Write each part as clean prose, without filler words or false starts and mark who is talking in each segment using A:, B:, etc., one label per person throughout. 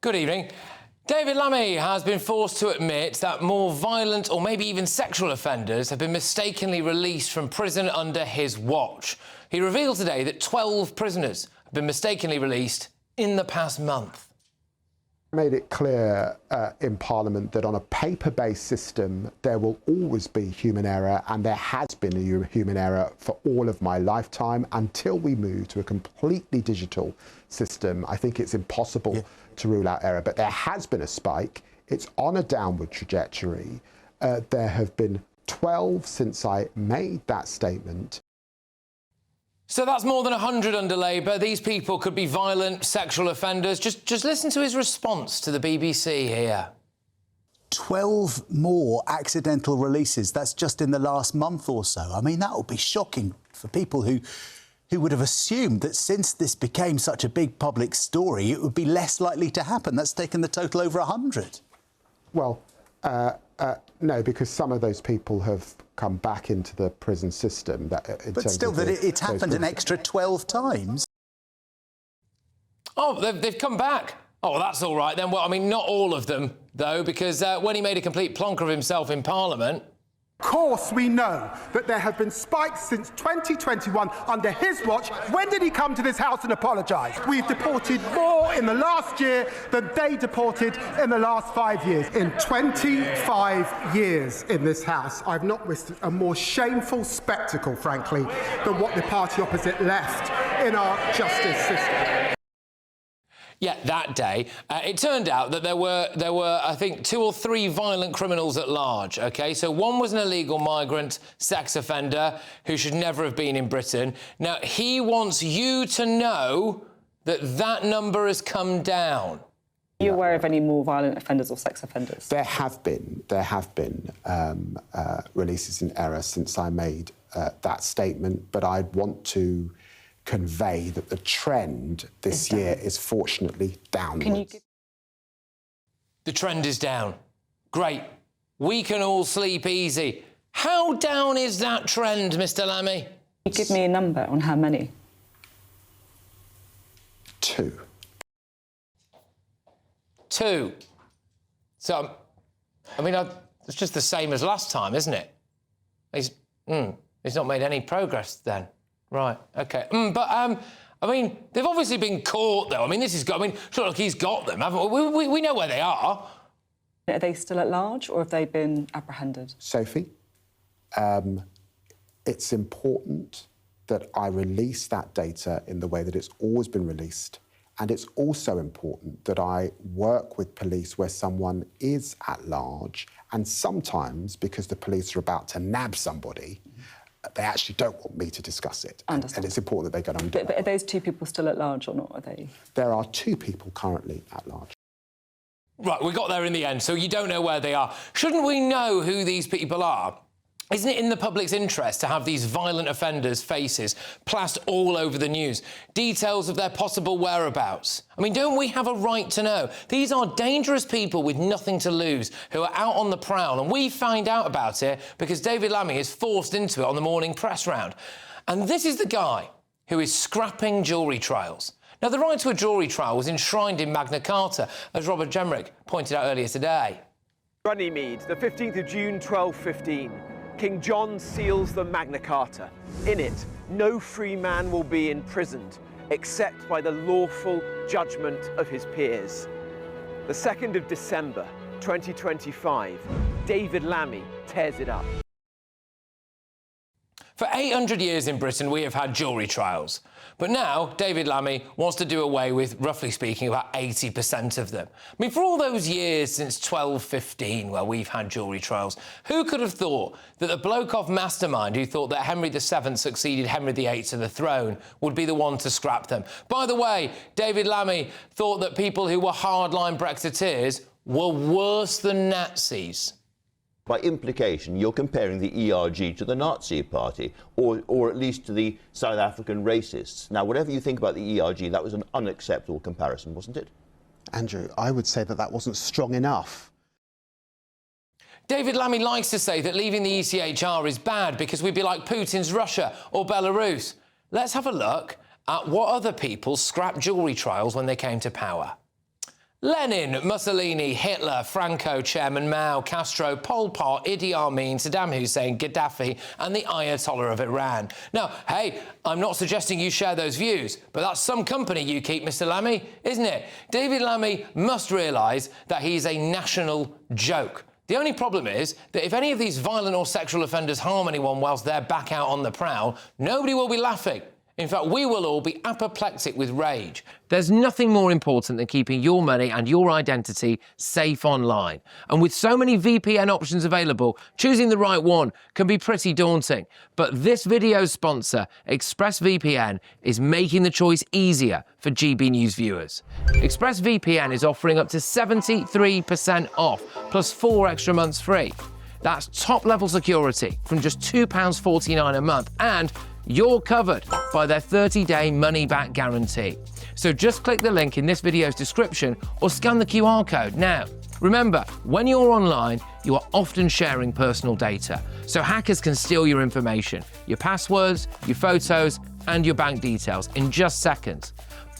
A: Good evening. David Lammy has been forced to admit that more violent or maybe even sexual offenders have been mistakenly released from prison under his watch. He revealed today that 12 prisoners have been mistakenly released in the past month.
B: I made it clear in Parliament that on a paper-based system there will always be human error, and there has been a human error for all of my lifetime until we move to a completely digital system. I think it's impossible to rule out error, but there has been a spike. It's on a downward trajectory. There have been 12 since I made that statement.
A: So that's more than 100 under Labour. These people could be violent sexual offenders. Just listen to his response to the BBC here.
C: 12 more accidental releases. That's just in the last month or so. I mean, that would be shocking for people who would have assumed that since this became such a big public story, it would be less likely to happen. That's taken the total over 100.
B: Well, no, because some of those people have come back into the prison system.
C: But still, it's happened an extra 12 times.
A: Oh, they've come back. Oh, well, that's all right then. Well, I mean, not all of them, though, because when he made a complete plonker of himself in Parliament...
D: Of course, we know that there have been spikes since 2021 under his watch. When did he come to this house and apologise? We've deported more in the last year than they deported in the last 5 years. In 25 years in this house, I've not witnessed a more shameful spectacle, frankly, than what the party opposite left in our justice system.
A: Yeah, that day, it turned out that there were, I think, 2 or 3 violent criminals at large, OK? So one was an illegal migrant sex offender who should never have been in Britain. Now, he wants you to know that that number has come down.
E: Are you aware of any more violent offenders or sex offenders?
B: There have been releases in error since I made that statement, but I want to convey that the trend this year is fortunately downwards.
A: The trend is down. Great. We can all sleep easy. How down is that trend, Mr. Lammy?
E: Can you give me a number on how many?
B: 2.
A: 2. So, I mean, it's just the same as last time, isn't it? He's not made any progress then. Right, OK. I mean, they've obviously been caught, though. I mean, sure, look, he's got them, haven't we? We know where they are.
E: Are they still at large, or have they been apprehended?
B: Sophie, it's important that I release that data in the way that it's always been released. And it's also important that I work with police where someone is at large, and sometimes, because the police are about to nab somebody, they actually don't want me to discuss it. And it's important that they get on.
E: But are those 2 people still at large or not, are they?
B: There are 2 people currently at large.
A: Right, we got there in the end, so you don't know where they are. Shouldn't we know who these people are? Isn't it in the public's interest to have these violent offenders' faces plastered all over the news? Details of their possible whereabouts. I mean, don't we have a right to know? These are dangerous people with nothing to lose who are out on the prowl, and we find out about it because David Lammy is forced into it on the morning press round. And this is the guy who is scrapping jury trials. Now, the right to a jury trial was enshrined in Magna Carta, as Robert Jemrick pointed out earlier today.
F: Runnymede, the 15th of June, 1215. King John seals the Magna Carta. In it, no free man will be imprisoned except by the lawful judgment of his peers. The 2nd of December, 2025, David Lammy tears it up.
A: For 800 years in Britain, we have had jury trials. But now, David Lammy wants to do away with, roughly speaking, about 80% of them. I mean, for all those years since 1215, where we've had jury trials, who could have thought that the bloke off Mastermind who thought that Henry VII succeeded Henry VIII to the throne would be the one to scrap them? By the way, David Lammy thought that people who were hardline Brexiteers were worse than Nazis.
G: By implication, you're comparing the ERG to the Nazi Party, or at least to the South African racists. Now, whatever you think about the ERG, that was an unacceptable comparison, wasn't it?
B: Andrew, I would say that wasn't strong enough.
A: David Lammy likes to say that leaving the ECHR is bad because we'd be like Putin's Russia or Belarus. Let's have a look at what other people scrapped jury trials when they came to power. Lenin, Mussolini, Hitler, Franco, Chairman Mao, Castro, Pol Pot, Idi Amin, Saddam Hussein, Gaddafi and the Ayatollah of Iran. Now, hey, I'm not suggesting you share those views, but that's some company you keep, Mr Lammy, isn't it? David Lammy must realise that he's a national joke. The only problem is that if any of these violent or sexual offenders harm anyone whilst they're back out on the prowl, nobody will be laughing. In fact, we will all be apoplectic with rage. There's nothing more important than keeping your money and your identity safe online. And with so many VPN options available, choosing the right one can be pretty daunting. But this video's sponsor, ExpressVPN, is making the choice easier for GB News viewers. ExpressVPN is offering up to 73% off, plus 4 extra months free. That's top-level security from just £2.49 a month, and you're covered by their 30-day money-back guarantee. So just click the link in this video's description or scan the QR code now. Remember, when you're online, you are often sharing personal data, so hackers can steal your information, your passwords, your photos, and your bank details in just seconds.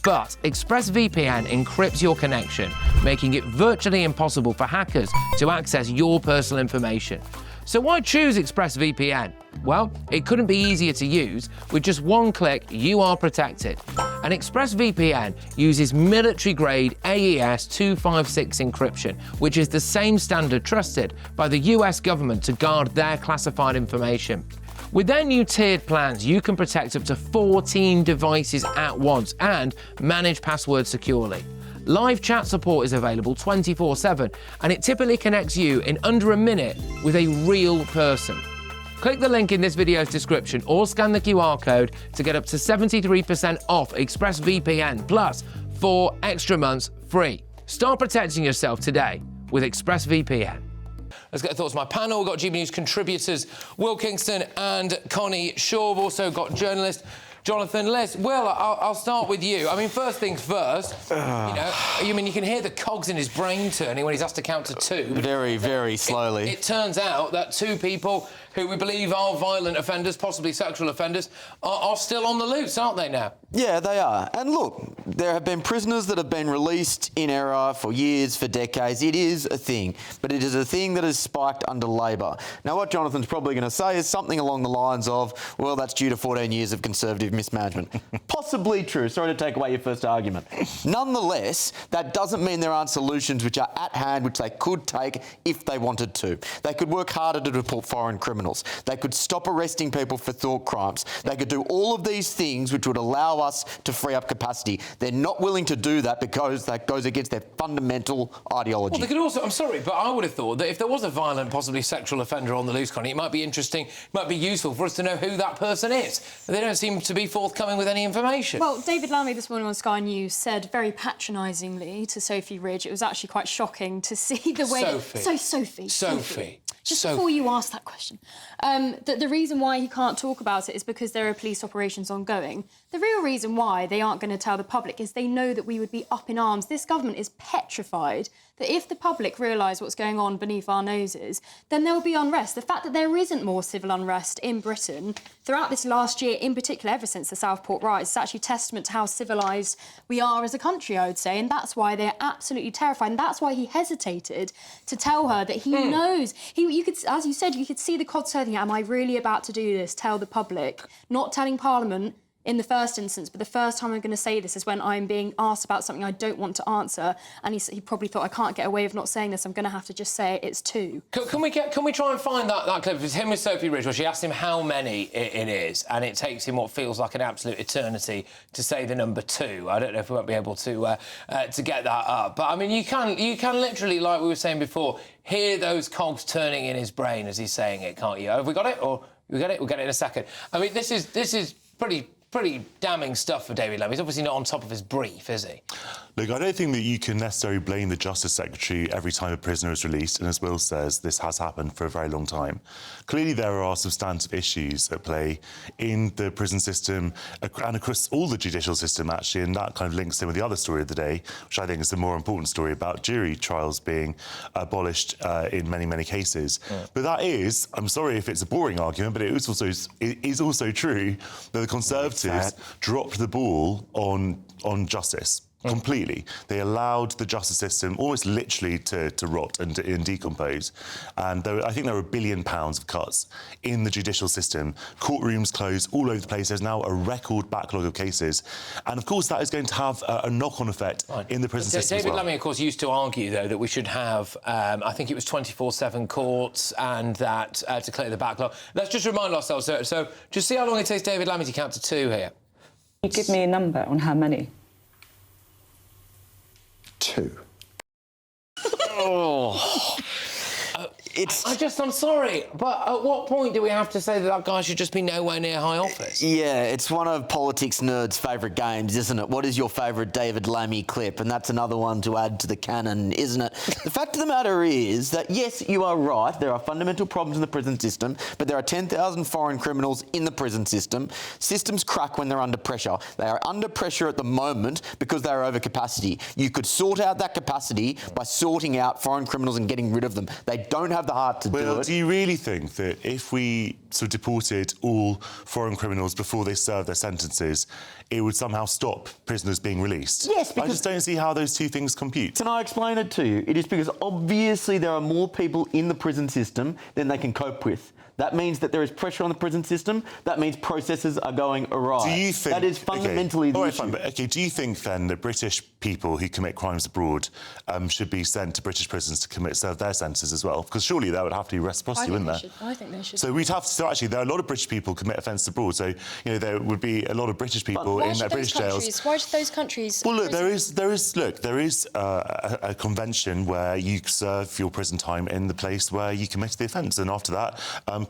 A: But ExpressVPN encrypts your connection, making it virtually impossible for hackers to access your personal information. So why choose ExpressVPN? Well, it couldn't be easier to use. With just one click, you are protected. And ExpressVPN uses military-grade AES 256 encryption, which is the same standard trusted by the US government to guard their classified information. With their new tiered plans, you can protect up to 14 devices at once and manage passwords securely. Live chat support is available 24/7, and it typically connects you in under a minute with a real person. Click the link in this video's description or scan the QR code to get up to 73% off ExpressVPN plus 4 extra months free. Start protecting yourself today with ExpressVPN. Let's get the thoughts of my panel. We've got GB News contributors Will Kingston and Connie Shaw. We've also got journalist Jonathan Liss. Will, I'll start with you. I mean, first things first, you can hear the cogs in his brain turning when he's asked to count to 2.
H: Very, very slowly.
A: It turns out that 2 people who we believe are violent offenders, possibly sexual offenders, are still on the loose, aren't they now?
H: Yeah, they are. And look, there have been prisoners that have been released in error for years, for decades. It is a thing, but it is a thing that has spiked under Labor. Now, what Jonathan's probably going to say is something along the lines of, well, that's due to 14 years of Conservative mismanagement. Possibly true. Sorry to take away your first argument. Nonetheless, that doesn't mean there aren't solutions which are at hand, which they could take if they wanted to. They could work harder to deport foreign criminals. They could stop arresting people for thought crimes. They could do all of these things which would allow us to free up capacity. They're not willing to do that because that goes against their fundamental ideology.
A: Well, they could also, I'm sorry, but I would have thought that if there was a violent, possibly sexual offender on the loose, Connie, it might be interesting, might be useful for us to know who that person is. But they don't seem to be forthcoming with any information.
I: Well, David Lammy this morning on Sky News said very patronisingly to Sophie Ridge, it was actually quite shocking to see the way... Sophie. Just before you ask that question, the reason why he can't talk about it is because there are police operations ongoing. The real reason why they aren't going to tell the public is they know that we would be up in arms. This government is petrified that if the public realise what's going on beneath our noses, then there will be unrest. The fact that there isn't more civil unrest in Britain throughout this last year, in particular, ever since the Southport riots, is actually testament to how civilised we are as a country, I would say, and that's why they're absolutely terrified, and that's why he hesitated to tell her that he knows. You could, as you said, you could see the cogs turning. Am I really about to do this? Tell the public, not telling Parliament in the first instance, but the first time I'm going to say this is when I'm being asked about something I don't want to answer, and he probably thought, I can't get away with not saying this, I'm going to have to just say it's 2.
A: Can we try and find that clip? It's him with Sophie Ridge, where she asked him how many it is, and it takes him what feels like an absolute eternity to say the number 2. I don't know if we won't be able to get that up, but I mean, you can literally, like we were saying before, hear those cogs turning in his brain as he's saying it, can't you? Have we got it, or we get it? We'll get it in a second. I mean, this is pretty damning stuff for David Lammy. He's obviously not on top of his brief, is he?
J: Look, I don't think that you can necessarily blame the Justice Secretary every time a prisoner is released, and as Will says, this has happened for a very long time. Clearly, there are substantive issues at play in the prison system and across all the judicial system, actually, and that kind of links in with the other story of the day, which I think is the more important story about jury trials being abolished in many, many cases. Yeah. But that is, I'm sorry if it's a boring argument, but it is also true that the Conservatives dropped the ball on justice. completely. They allowed the justice system almost literally to rot and decompose. And I think there were £1 billion of cuts in the judicial system. Courtrooms closed all over the place. There's now a record backlog of cases. And of course, that is going to have a knock-on effect in the prison system
A: David
J: as well.
A: Lammy, of course, used to argue, though, that we should have, I think it was 24/7 courts and that to clear the backlog. Let's just remind ourselves, so just see how long it takes David Lammy to count to 2 here.
E: Can you give me a number on how many?
B: 2.
A: Oh. I'm sorry, but at what point do we have to say that guy should just be nowhere near high office?
H: Yeah, it's one of politics nerds' favourite games, isn't it? What is your favourite David Lammy clip? And that's another one to add to the canon, isn't it? The fact of the matter is that, yes, you are right, there are fundamental problems in the prison system, but there are 10,000 foreign criminals in the prison system. Systems crack when they're under pressure. They are under pressure at the moment because they are over capacity. You could sort out that capacity by sorting out foreign criminals and getting rid of them. They don't have the heart to do it.
J: Do you really think that if we sort of deported all foreign criminals before they serve their sentences, it would somehow stop prisoners being released?
H: Yes, because...
J: I just don't see how those two things compute.
H: Can I explain it to you? It is because obviously there are more people in the prison system than they can cope with. That means that there is pressure on the prison system. That means processes are going awry.
J: Do you think...
H: That is fundamentally the issue.
J: Fine, but, do you think, then, that British people who commit crimes abroad should be sent to British prisons to serve their sentences as well? Because surely there would have to be reciprocity, wouldn't there?
I: I think they should.
J: So we'd have to... So actually, there are a lot of British people who commit offences abroad, so, there would be a lot of British people in their British jails.
I: Why should those countries...
J: Well, look, there is a convention where you serve your prison time in the place where you committed the offence, and after that,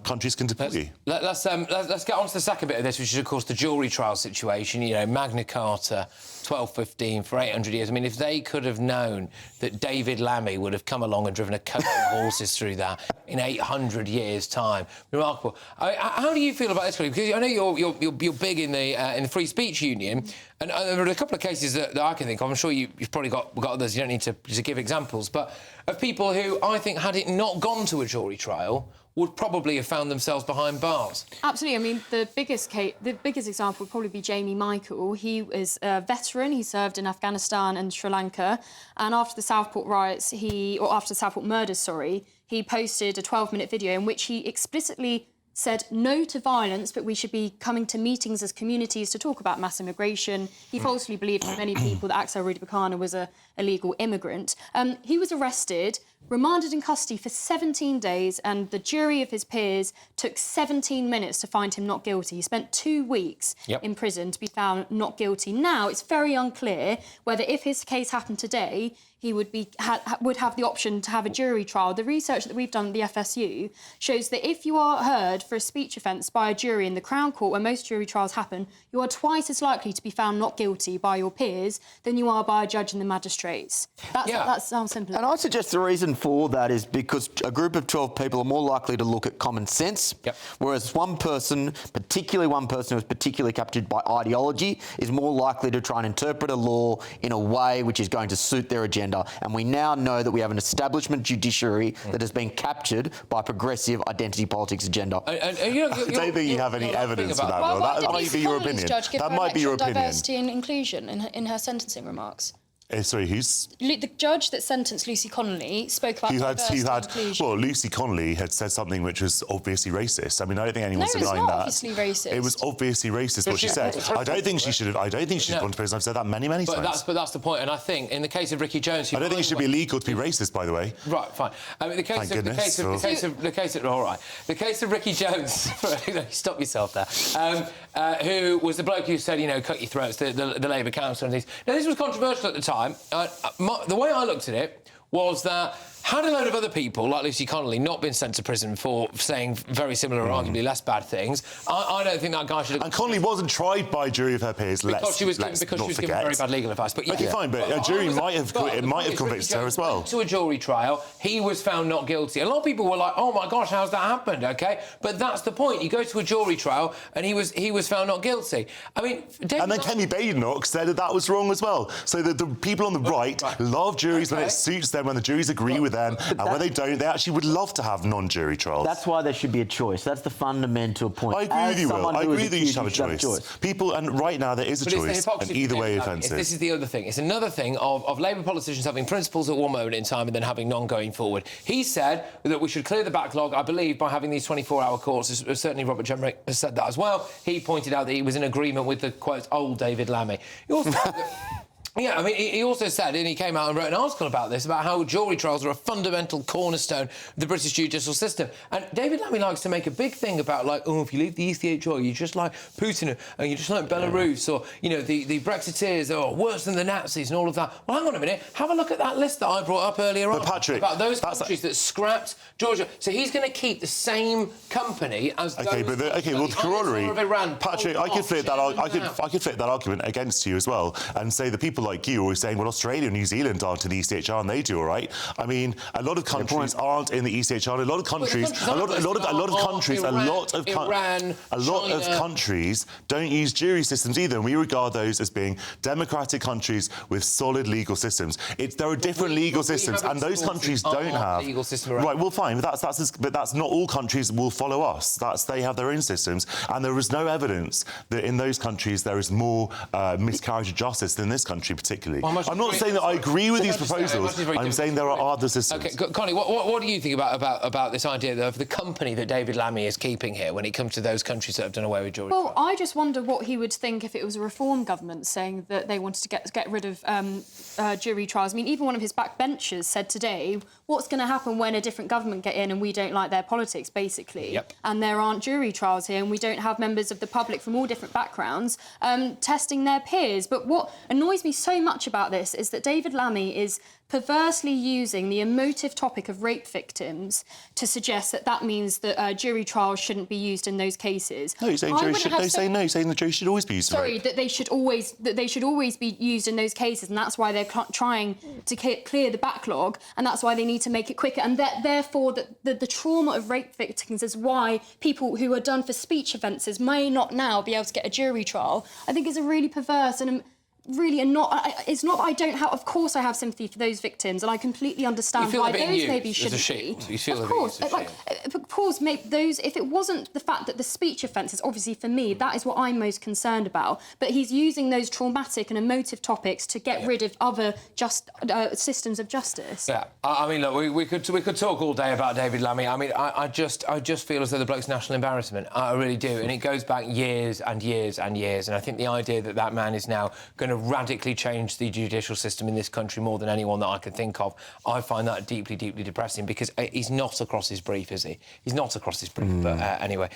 J: countries can deport you.
A: Let's get on to the second bit of this, which is, of course, the jury trial situation. Magna Carta, 1215 for 800 years. I mean, if they could have known that David Lammy would have come along and driven a coach of horses through that in 800 years' time, remarkable. How do you feel about this? Because I know you're big in the Free Speech Union, and there are a couple of cases that I can think of. I'm sure you've probably got others. You don't need to give examples, but of people who I think, had it not gone to a jury trial, would probably have found themselves behind bars.
I: Absolutely. I mean, the biggest example would probably be Jamie Michael. He is a veteran. He served in Afghanistan and Sri Lanka. And after the Southport riots, after the Southport murders, he posted a 12-minute video in which he explicitly said no to violence, but we should be coming to meetings as communities to talk about mass immigration. He falsely believed for many people that Axel Rudibakana was a illegal immigrant. He was arrested, remanded in custody for 17 days, and the jury of his peers took 17 minutes to find him not guilty. He spent 2 weeks in prison to be found not guilty. Now, it's very unclear whether, if his case happened today, he would have the option to have a jury trial. The research that we've done at the FSU shows that if you are heard for a speech offence by a jury in the Crown Court, where most jury trials happen, you are twice as likely to be found not guilty by your peers than you are by a judge and the magistrates. That's how simple it is.
H: And I suggest the reason for that is because a group of 12 people are more likely to look at common sense, whereas one person, particularly one person who is particularly captured by ideology, is more likely to try and interpret a law in a way which is going to suit their agenda. And we now know that we have an establishment judiciary that has been captured by a progressive identity politics agenda.
J: I don't think you have any evidence for that, Will. That might be your opinion.
K: That might be your opinion. Diversity and inclusion in her sentencing remarks.
J: Sorry, who's...
K: The judge that sentenced Lucy Connolly spoke about diversity and inclusion.
J: Well, Lucy Connolly had said something which was obviously racist. I mean, I don't think anyone's denying that.
K: No, it's not obviously racist.
J: It was obviously racist what she said. I don't think she should have... I don't think she's gone to prison. I've said that many times.
A: But that's the point. And I think, in the case of Ricky Jones...
J: I don't think it should be illegal to be racist, by the way.
A: Right, fine. I mean, the case of Ricky Jones... Stop yourself there. Who was the bloke who said, cut your throats, the Labour council and things. Now, this was controversial at the time. The way I looked at it was that, had a load of other people, like Lucy Connolly, not been sent to prison for saying very similar or arguably less bad things, I don't think that guy should have...
J: And Connolly wasn't tried by a jury of her peers,
A: because she was given very bad legal advice. But
J: OK, fine, but a jury might have convicted her as well.
A: To a jury trial, he was found not guilty. A lot of people were like, oh, my gosh, how's that happened, OK? But that's the point. You go to a jury trial and he was found not guilty. I mean...
J: And then Kenny Badenoch said that was wrong as well. So the people on the right love juries when it suits them, when the juries agree with them, then, and when they don't, they actually would love to have non-jury trials.
H: That's why there should be a choice. That's the fundamental point.
J: I agree with you, Will. I agree that you should have a choice. People, and right now there is a choice, and either way offensive.
A: This is the other thing. It's another thing of Labour politicians having principles at one moment in time and then having none going forward. He said that we should clear the backlog, I believe, by having these 24-hour courts. Certainly Robert Jenrick has said that as well. He pointed out that he was in agreement with the, quote, old David Lammy. He also Yeah, I mean, he also said, and he came out and wrote an article about this, about how jury trials are a fundamental cornerstone of the British judicial system. And David Lammy likes to make a big thing about, like, oh, if you leave the ECHR, you're just like Putin, and you're just like Belarus, or, you know, the Brexiteers are worse than the Nazis and all of that. Well, hang on a minute. Have a look at that list that I brought up earlier on.
J: Patrick,
A: about those countries that scrapped Georgia. So he's going to keep the same company as those...
J: well, the corollary... Patrick, I could flip that argument against you as well, and say the people like you are always saying, well, Australia and New Zealand aren't in the ECHR and they do all right. I mean, a lot of countries aren't in the ECHR. A lot of countries, a lot of countries don't use jury systems either. And we regard those as being democratic countries with solid legal systems. There are different legal systems, and those countries don't have.
A: Legal system
J: right. Well, fine, but that's not all countries will follow us. They have their own systems, and there is no evidence that in those countries there is more miscarriage of justice than this country particularly. Well, I'm not saying that I agree with these proposals. I'm saying there are other systems.
A: OK, Connie, what do you think about this idea of the company that David Lammy is keeping here when it comes to those countries that have done away with jury trials?
I: Well, I just wonder what he would think if it was a reform government saying that they wanted to get rid of jury trials. I mean, even one of his backbenchers said today, what's going to happen when a different government get in and we don't like their politics, basically?
A: Yep.
I: And there aren't jury trials here and we don't have members of the public from all different backgrounds testing their peers. But what annoys me so much about this is that David Lammy is perversely using the emotive topic of rape victims to suggest that means that jury trials shouldn't be used in those cases.
J: No, you're saying you're saying the jury should always be used.
I: Sorry, that they should always be used in those cases, and that's why they're trying to clear the backlog, and that's why they need to make it quicker, and therefore the trauma of rape victims is why people who are done for speech offences may not now be able to get a jury trial. I think it's a really perverse and really, and it's not that I don't have. Of course, I have sympathy for those victims, and I completely understand why those maybe shouldn't be.
A: You feel
I: of course, of course, maybe those. If it wasn't the fact that the speech offences, obviously for me, that is what I'm most concerned about. But he's using those traumatic and emotive topics to get rid of other systems of justice.
A: Yeah, I mean, look, we could talk all day about David Lammy. I mean, I just feel as though the bloke's national embarrassment. I really do, and it goes back years and years and years. And I think the idea that man is now going to radically change the judicial system in this country more than anyone that I can think of, I find that deeply, deeply depressing, because he's not across his brief, is he? He's not across his brief, but anyway.